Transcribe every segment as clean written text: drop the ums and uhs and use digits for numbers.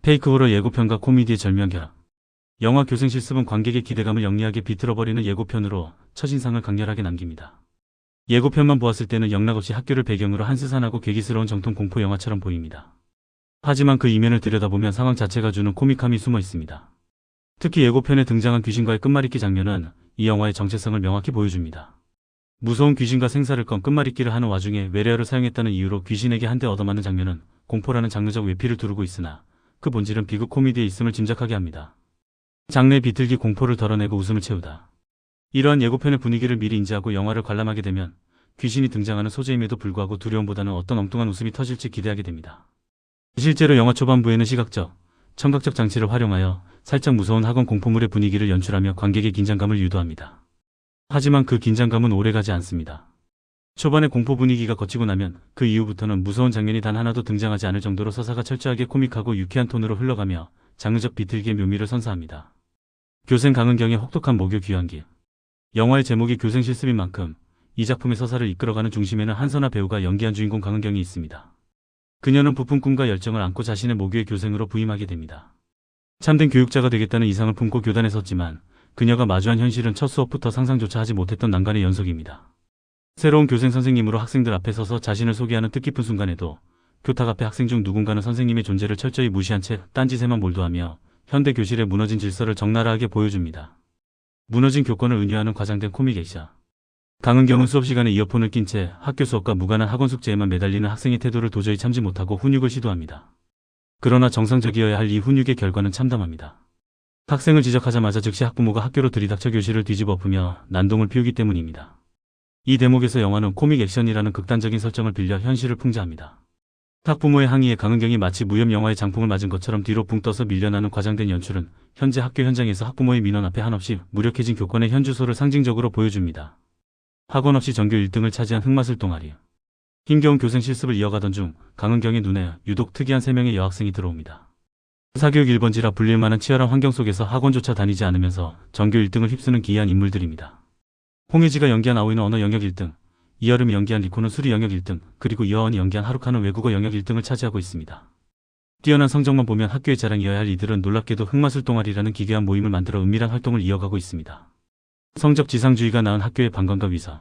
페이크 호러 예고편과 코미디의 절묘한 결합. 영화 교생 실습은 관객의 기대감을 영리하게 비틀어버리는 예고편으로 첫인상을 강렬하게 남깁니다. 예고편만 보았을 때는 영락없이 학교를 배경으로 한스산하고 괴기스러운 정통 공포 영화처럼 보입니다. 하지만 그 이면을 들여다보면 상황 자체가 주는 코믹함이 숨어 있습니다. 특히 예고편에 등장한 귀신과의 끝말잇기 장면은 이 영화의 정체성을 명확히 보여줍니다. 무서운 귀신과 생사를 건 끝말잇기를 하는 와중에 외래어를 사용했다는 이유로 귀신에게 한 대 얻어맞는 장면은 공포라는 장르적 외피를 두르고 있으나 그 본질은 비극 코미디에 있음을 짐작하게 합니다. 장르의 비틀기 공포를 덜어내고 웃음을 채우다. 이러한 예고편의 분위기를 미리 인지하고 영화를 관람하게 되면 귀신이 등장하는 소재임에도 불구하고 두려움보다는 어떤 엉뚱한 웃음이 터질지 기대하게 됩니다. 실제로 영화 초반부에는 시각적, 청각적 장치를 활용하여 살짝 무서운 학원 공포물의 분위기를 연출하며 관객의 긴장감을 유도합니다. 하지만 그 긴장감은 오래가지 않습니다. 초반에 공포 분위기가 거치고 나면 그 이후부터는 무서운 장면이 단 하나도 등장하지 않을 정도로 서사가 철저하게 코믹하고 유쾌한 톤으로 흘러가며 장르적 비틀기의 묘미를 선사합니다. 교생 강은경의 혹독한 목요 귀환기. 영화의 제목이 교생 실습인 만큼 이 작품의 서사를 이끌어가는 중심에는 한선아 배우가 연기한 주인공 강은경이 있습니다. 그녀는 부푼 꿈과 열정을 안고 자신의 모교의 교생으로 부임하게 됩니다. 참된 교육자가 되겠다는 이상을 품고 교단에 섰지만 그녀가 마주한 현실은 첫 수업부터 상상조차 하지 못했던 난관의 연속입니다. 새로운 교생 선생님으로 학생들 앞에 서서 자신을 소개하는 뜻깊은 순간에도 교탁 앞에 학생 중 누군가는 선생님의 존재를 철저히 무시한 채 딴짓에만 몰두하며 현대 교실의 무너진 질서를 적나라하게 보여줍니다. 무너진 교권을 은유하는 과장된 코믹 액션. 강은경은 수업 시간에 이어폰을 낀 채 학교 수업과 무관한 학원 숙제에만 매달리는 학생의 태도를 도저히 참지 못하고 훈육을 시도합니다. 그러나 정상적이어야 할 이 훈육의 결과는 참담합니다. 학생을 지적하자마자 즉시 학부모가 학교로 들이닥쳐 교실을 뒤집어 엎으며 난동을 피우기 때문입니다. 이 대목에서 영화는 코믹 액션이라는 극단적인 설정을 빌려 현실을 풍자합니다. 학부모의 항의에 강은경이 마치 무협 영화의 장풍을 맞은 것처럼 뒤로 붕 떠서 밀려나는 과장된 연출은 현재 학교 현장에서 학부모의 민원 앞에 한없이 무력해진 교권의 현주소를 상징적으로 보여줍니다. 학원 없이 전교 1등을 차지한 흑마술 동아리. 힘겨운 교생 실습을 이어가던 중 강은경의 눈에 유독 특이한 3명의 여학생이 들어옵니다. 사교육 1번지라 불릴 만한 치열한 환경 속에서 학원조차 다니지 않으면서 전교 1등을 휩쓰는 기이한 인물들입니다. 홍혜지가 연기한 아오이는 언어 영역 1등, 이여름이 연기한 리코는 수리 영역 1등, 그리고 이하원이 연기한 하루카는 외국어 영역 1등을 차지하고 있습니다. 뛰어난 성적만 보면 학교의 자랑이어야 할 이들은 놀랍게도 흑마술 동아리라는 기괴한 모임을 만들어 은밀한 활동을 이어가고 있습니다. 성적 지상주의가 낳은 학교의 방관과 위선.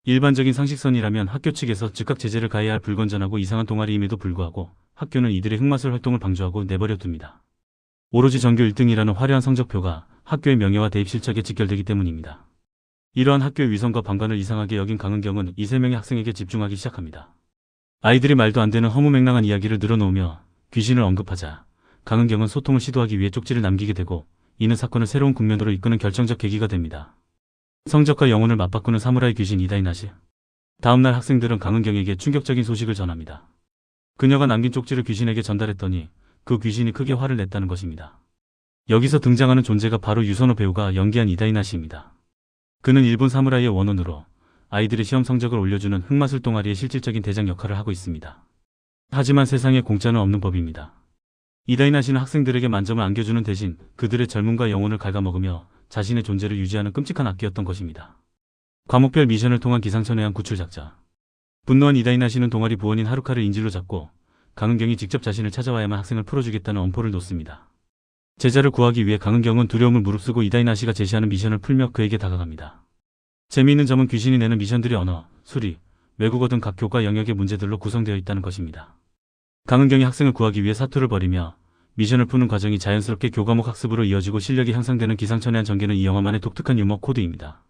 일반적인 상식선이라면 학교 측에서 즉각 제재를 가해야 할 불건전하고 이상한 동아리임에도 불구하고 학교는 이들의 흑마술 활동을 방조하고 내버려 둡니다. 오로지 전교 1등이라는 화려한 성적표가 학교의 명예와 대입 실적에 직결되기 때문입니다. 이러한 학교의 위선과 방관을 이상하게 여긴 강은경은 이 3명의 학생에게 집중하기 시작합니다. 아이들이 말도 안 되는 허무맹랑한 이야기를 늘어놓으며 귀신을 언급하자 강은경은 소통을 시도하기 위해 쪽지를 남기게 되고 이는 사건을 새로운 국면으로 이끄는 결정적 계기가 됩니다. 성적과 영혼을 맞바꾸는 사무라이 귀신 이다이나시. 다음날 학생들은 강은경에게 충격적인 소식을 전합니다. 그녀가 남긴 쪽지를 귀신에게 전달했더니 그 귀신이 크게 화를 냈다는 것입니다. 여기서 등장하는 존재가 바로 유선호 배우가 연기한 이다이나시입니다. 그는 일본 사무라이의 원혼으로 아이들의 시험 성적을 올려주는 흑마술 동아리의 실질적인 대장 역할을 하고 있습니다. 하지만 세상에 공짜는 없는 법입니다. 이다이나시는 학생들에게 만점을 안겨주는 대신 그들의 젊음과 영혼을 갉아먹으며 자신의 존재를 유지하는 끔찍한 악기였던 것입니다. 과목별 미션을 통한 기상천외한 구출작전. 분노한 이다이나시는 동아리 부원인 하루카를 인질로 잡고 강은경이 직접 자신을 찾아와야만 학생을 풀어주겠다는 엄포를 놓습니다. 제자를 구하기 위해 강은경은 두려움을 무릅쓰고 이다이나시가 제시하는 미션을 풀며 그에게 다가갑니다. 재미있는 점은 귀신이 내는 미션들이 언어, 수리, 외국어 등 각 교과 영역의 문제들로 구성되어 있다는 것입니다. 강은경이 학생을 구하기 위해 사투를 벌이며 미션을 푸는 과정이 자연스럽게 교과목 학습으로 이어지고 실력이 향상되는 기상천외한 전개는 이 영화만의 독특한 유머 코드입니다.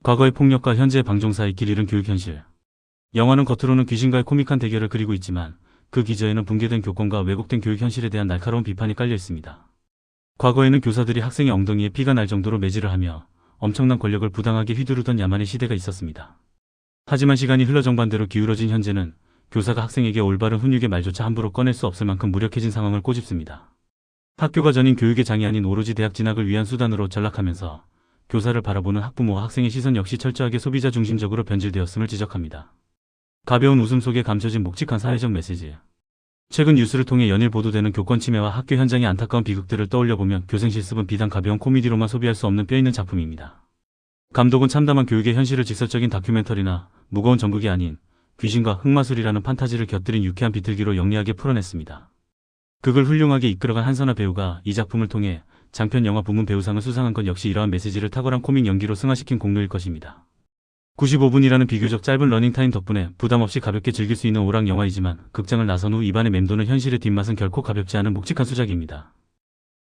과거의 폭력과 현재의 방종 사이 길 잃은 교육 현실. 영화는 겉으로는 귀신과의 코믹한 대결을 그리고 있지만 그 기저에는 붕괴된 교권과 왜곡된 교육 현실에 대한 날카로운 비판이 깔려 있습니다. 과거에는 교사들이 학생의 엉덩이에 피가 날 정도로 매질을 하며 엄청난 권력을 부당하게 휘두르던 야만의 시대가 있었습니다. 하지만 시간이 흘러 정반대로 기울어진 현재는 교사가 학생에게 올바른 훈육의 말조차 함부로 꺼낼 수 없을 만큼 무력해진 상황을 꼬집습니다. 학교가 전인 교육의 장이 아닌 오로지 대학 진학을 위한 수단으로 전락하면서 교사를 바라보는 학부모와 학생의 시선 역시 철저하게 소비자 중심적으로 변질되었음을 지적합니다. 가벼운 웃음 속에 감춰진 묵직한 사회적 메시지. 최근 뉴스를 통해 연일 보도되는 교권 침해와 학교 현장의 안타까운 비극들을 떠올려보면 교생 실습은 비단 가벼운 코미디로만 소비할 수 없는 뼈있는 작품입니다. 감독은 참담한 교육의 현실을 직설적인 다큐멘터리나 무거운 전극이 아닌 귀신과 흑마술이라는 판타지를 곁들인 유쾌한 비틀기로 영리하게 풀어냈습니다. 극을 훌륭하게 이끌어간 한선아 배우가 이 작품을 통해 장편 영화 부문 배우상을 수상한 것 역시 이러한 메시지를 탁월한 코믹 연기로 승화시킨 공로일 것입니다. 95분이라는 비교적 짧은 러닝타임 덕분에 부담없이 가볍게 즐길 수 있는 오락 영화이지만 극장을 나선 후 입안에 맴도는 현실의 뒷맛은 결코 가볍지 않은 묵직한 수작입니다.